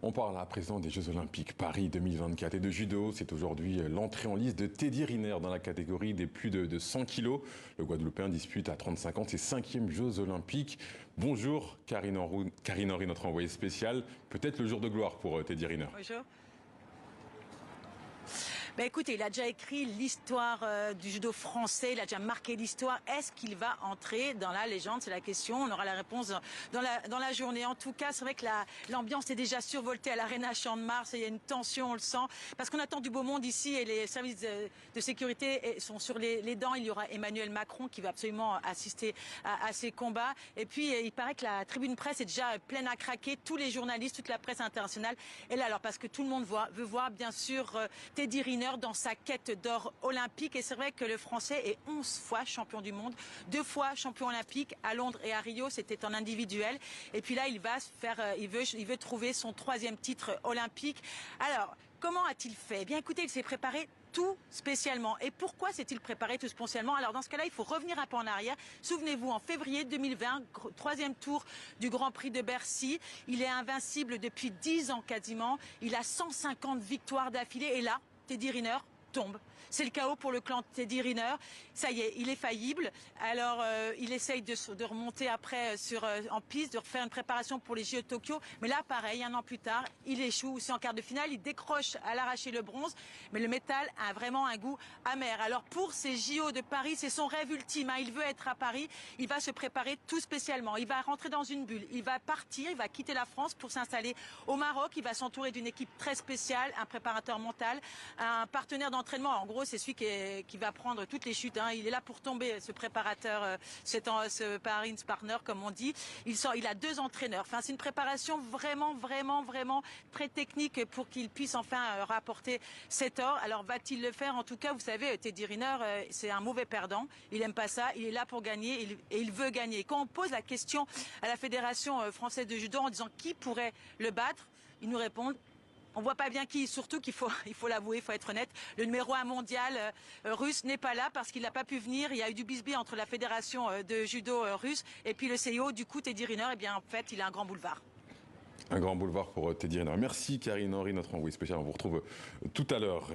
On parle à présent des Jeux Olympiques Paris 2024 et de judo. C'est aujourd'hui l'entrée en lice de Teddy Riner dans la catégorie des plus de 100 kilos. Le Guadeloupéen dispute à 35 ans ses 5e Jeux Olympiques. Bonjour Karine Henry, notre envoyée spéciale. Peut-être le jour de gloire pour Teddy Riner. Bonjour. Ben écoutez, il a déjà écrit l'histoire du judo français, il a déjà marqué l'histoire. Est-ce qu'il va entrer dans la légende? C'est la question. On aura la réponse dans la journée. En tout cas, c'est vrai que l'ambiance est déjà survoltée à l'Arena Champ-de-Mars. Il y a une tension, on le sent. Parce qu'on attend du beau monde ici et les services de sécurité sont sur les dents. Il y aura Emmanuel Macron qui va absolument assister à ces combats. Et puis, il paraît que la tribune presse est déjà pleine à craquer. Tous les journalistes, toute la presse internationale est là. Alors, parce que tout le monde veut voir, bien sûr, Teddy Riner dans sa quête d'or olympique. Et c'est vrai que le Français est 11 fois champion du monde, 2 fois champion olympique à Londres et à Rio, c'était en individuel. Et puis là, il va il veut trouver son 3e titre olympique. Alors, comment a-t-il fait? Eh bien, écoutez, il s'est préparé tout spécialement. Et pourquoi s'est-il préparé tout spécialement? Alors dans ce cas-là, il faut revenir un peu en arrière. Souvenez-vous, en février 2020, 3e tour du Grand Prix de Bercy. Il est invincible depuis 10 ans quasiment. Il a 150 victoires d'affilée. Et là, Teddy Riner tombe. C'est le chaos pour le clan Teddy Riner. Ça y est, il est faillible. Alors, il essaye de remonter après en piste, de refaire une préparation pour les JO de Tokyo. Mais là, pareil, un an plus tard, il échoue aussi en quart de finale. Il décroche à l'arraché le bronze. Mais le métal a vraiment un goût amer. Alors, pour ces JO de Paris, c'est son rêve ultime. Il veut être à Paris. Il va se préparer tout spécialement. Il va rentrer dans une bulle. Il va partir. Il va quitter la France pour s'installer au Maroc. Il va s'entourer d'une équipe très spéciale, un préparateur mental, un partenaire d'entraînement. En gros, c'est celui qui va prendre toutes les chutes. Il est là pour tomber, ce préparateur, ce Paris partner, comme on dit. Il a 2 entraîneurs. Enfin, c'est une préparation vraiment très technique pour qu'il puisse enfin rapporter cet or. Alors, va-t-il le faire? En tout cas, vous savez, Teddy Riner, c'est un mauvais perdant. Il aime pas ça. Il est là pour gagner et il veut gagner. Quand on pose la question à la Fédération française de judo en disant qui pourrait le battre, ils nous répondent: on voit pas bien qui, surtout il faut l'avouer, il faut être honnête. Le numéro 1 mondial russe n'est pas là parce qu'il n'a pas pu venir. Il y a eu du bisbis entre la fédération de judo russe et puis le CIO. Du coup, Teddy Riner, eh bien, en fait, il a un grand boulevard. Un grand boulevard pour Teddy Riner. Merci Karine Henry, notre envoyée spéciale. On vous retrouve tout à l'heure.